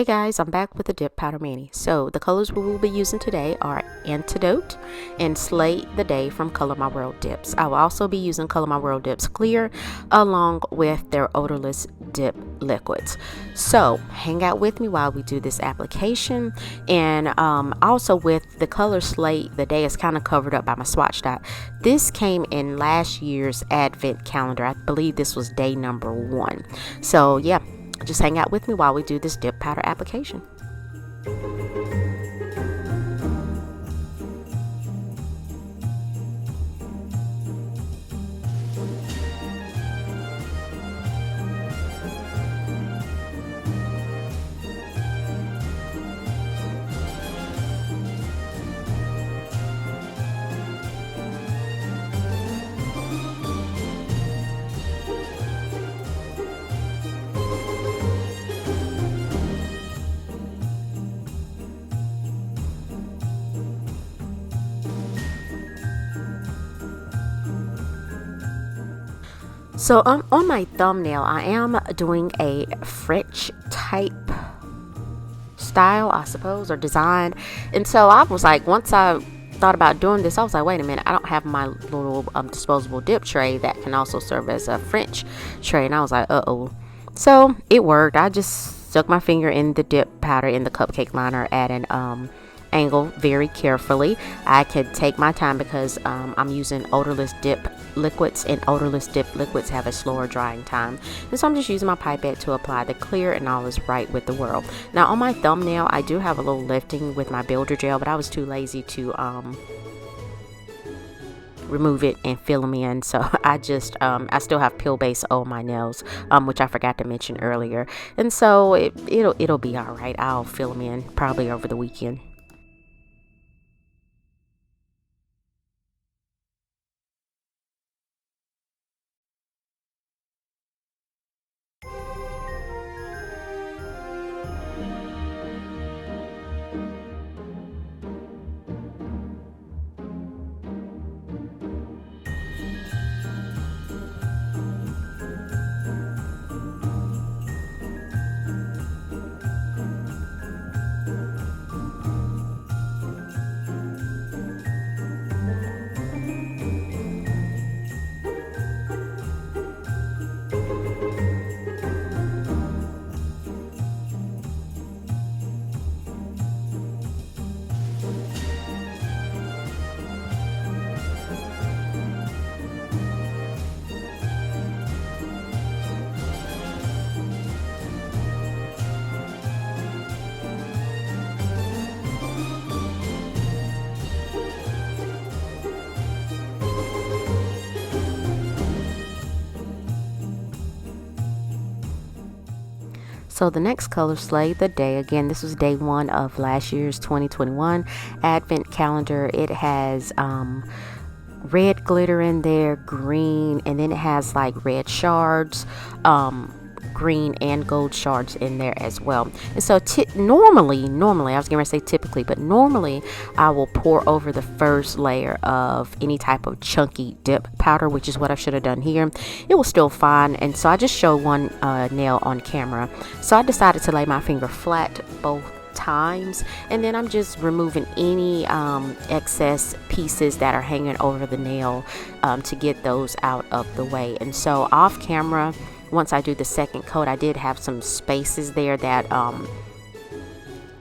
Hey guys, I'm back with the dip powder mani. So the colors we will be using today are Antidote and Sleigh the Day from Color My World Dips. I will also be using Color My World Dips Clear along with their odorless dip liquids. So hang out with me while we do this application. And also with the color Sleigh the Day is kind of covered up by my swatch dot. This came in last year's advent calendar. I believe this was day number 1. So yeah, just hang out with me while we do this dip powder application. So on my thumbnail, I am doing a French type style, I suppose, or design. And so I was like, once I thought about doing this, I was like, wait a minute, I don't have my little disposable dip tray that can also serve as a French tray. And I was like, uh-oh. So it worked. I just stuck my finger in the dip powder in the cupcake liner at an angle very carefully. I could take my time because I'm using odorless dip liquids, and odorless dip liquids have a slower drying time. And so I'm just using my pipette to apply the clear, and all is right with the world. Now on my thumbnail, I do have a little lifting with my builder gel, but I was too lazy to remove it and fill them in. So I just I still have peel base on my nails, which I forgot to mention earlier. And so it'll be all right. I'll fill them in probably over the weekend. So the next color, Sleigh the Day. Again, this was day 1 of last year's 2021 advent calendar. It has red glitter in there, green, and then it has like red shards, green and gold shards in there as well. And so normally I was gonna say typically, but normally I will pour over the first layer of any type of chunky dip powder, which is what I should have done here. It was still fine, and so I just showed one nail on camera. So I decided to lay my finger flat both times, and then I'm just removing any excess pieces that are hanging over the nail to get those out of the way. And so off camera, once I do the second coat, I did have some spaces there that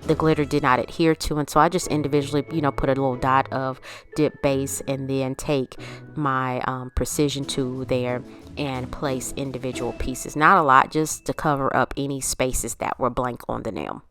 the glitter did not adhere to, and so I just individually, put a little dot of dip base, and then take my precision tool there and place individual pieces. Not a lot, just to cover up any spaces that were blank on the nail.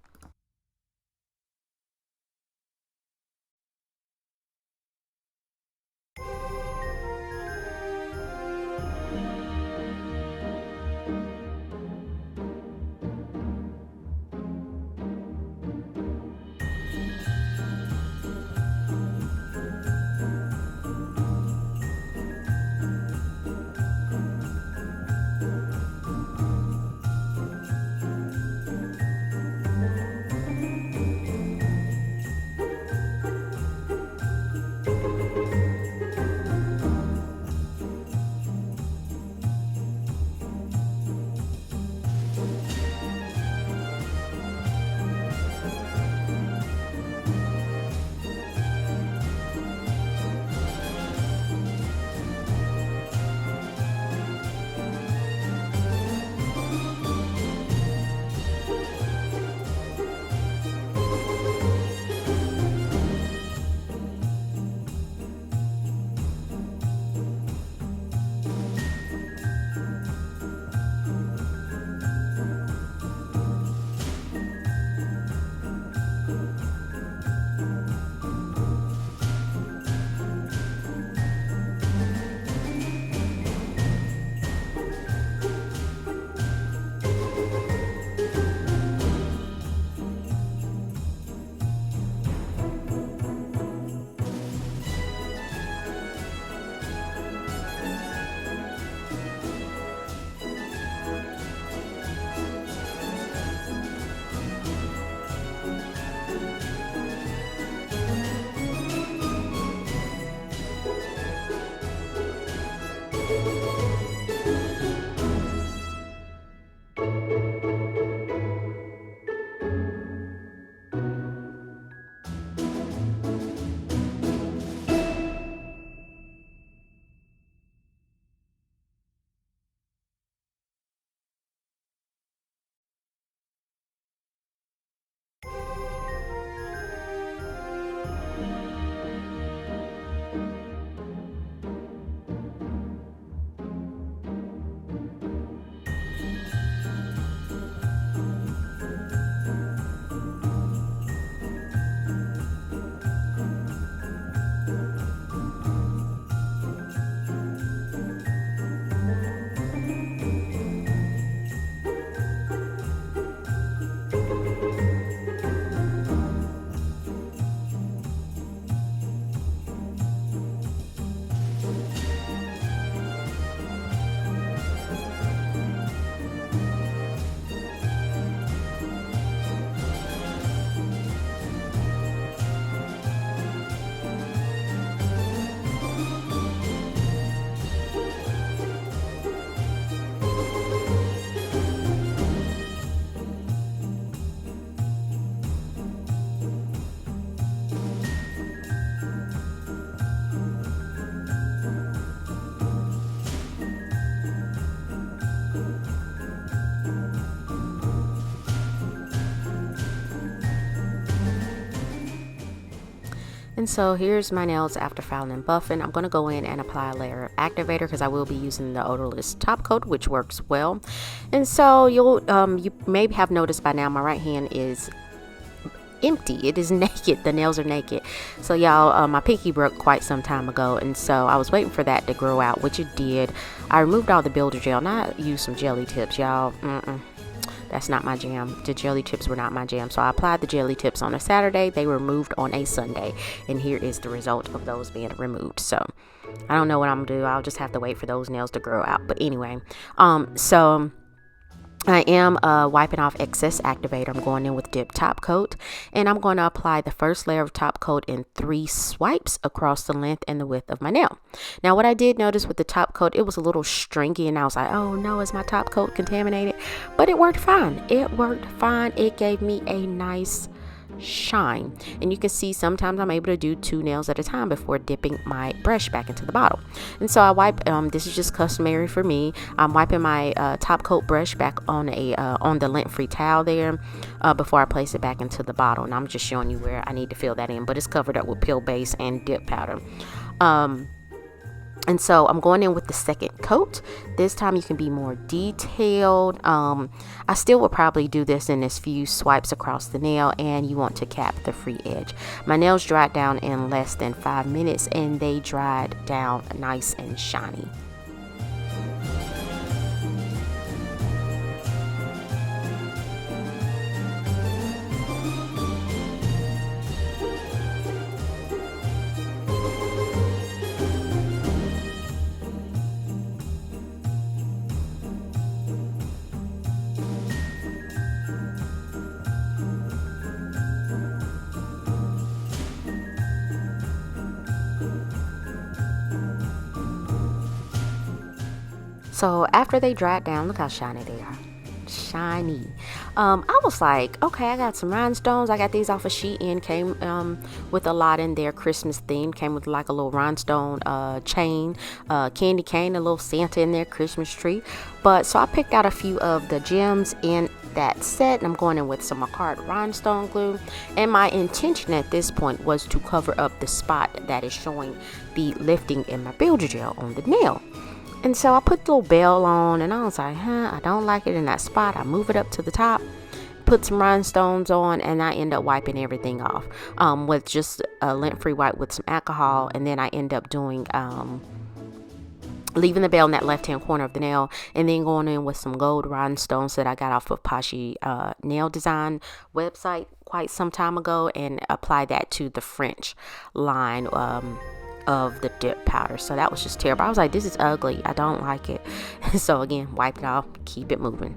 And so here's my nails after filing and buffing. I'm going to go in and apply a layer of activator because I will be using the Odorless Top Coat, which works well. And so you may have noticed by now my right hand is empty. It is naked. The nails are naked. So y'all, my pinky broke quite some time ago, and so I was waiting for that to grow out, which it did. I removed all the builder gel and I used some jelly tips, y'all. That's not my jam. The jelly tips were not my jam. So I applied the jelly tips on a Saturday. They were removed on a Sunday, and here is the result of those being removed. So I don't know what I'm gonna do. I'll just have to wait for those nails to grow out. But anyway, so I am wiping off excess activator. I'm going in with dip top coat, and I'm going to apply the first layer of top coat in 3 swipes across the length and the width of my nail. Now what I did notice with the top coat, it was a little stringy, and I was like, oh no, is my top coat contaminated? But it worked fine. It worked fine. It gave me a nice shine, and you can see sometimes I'm able to do 2 nails at a time before dipping my brush back into the bottle. And so I wipe, this is just customary for me, I'm wiping my top coat brush back on the lint-free towel there before I place it back into the bottle, and I'm just showing you where I need to fill that in, but it's covered up with peel base and dip powder. And so I'm going in with the second coat. This time you can be more detailed. I still would probably do this in as few swipes across the nail, and you want to cap the free edge. My nails dried down in less than 5 minutes, and they dried down nice and shiny. So after they dried down, look how shiny they are. Shiny. I was like, okay, I got some rhinestones. I got these off of Shein. Came with a lot in there, Christmas themed. Came with like a little rhinestone chain, candy cane, a little Santa in there, Christmas tree. But so I picked out a few of the gems in that set, and I'm going in with some Macard rhinestone glue. And my intention at this point was to cover up the spot that is showing the lifting in my builder gel on the nail. And so I put the little bell on, and I was like, I don't like it in that spot. I move it up to the top, put some rhinestones on, and I end up wiping everything off with just a lint-free wipe with some alcohol. And then I end up doing leaving the bell in that left-hand corner of the nail, and then going in with some gold rhinestones that I got off of Pashi nail design website quite some time ago, and apply that to the French line of the dip powder. So that was just terrible. I was like, this is ugly. I don't like it. So again, wipe it off, keep it moving.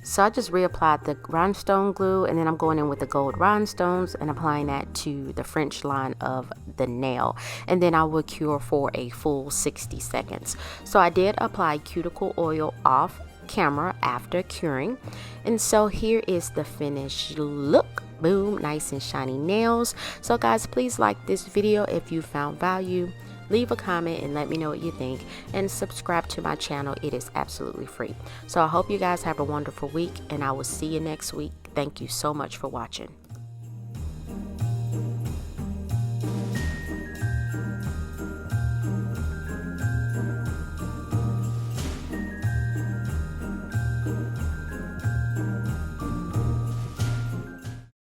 So I just reapplied the rhinestone glue, and then I'm going in with the gold rhinestones and applying that to the French line of the nail. And then I will cure for a full 60 seconds. So I did apply cuticle oil off camera after curing. And so here is the finished look. Boom, nice and shiny nails. So guys, please like this video if you found value. Leave a comment and let me know what you think, and subscribe to my channel. It is absolutely free. So I hope you guys have a wonderful week, and I will see you next week. Thank you so much for watching.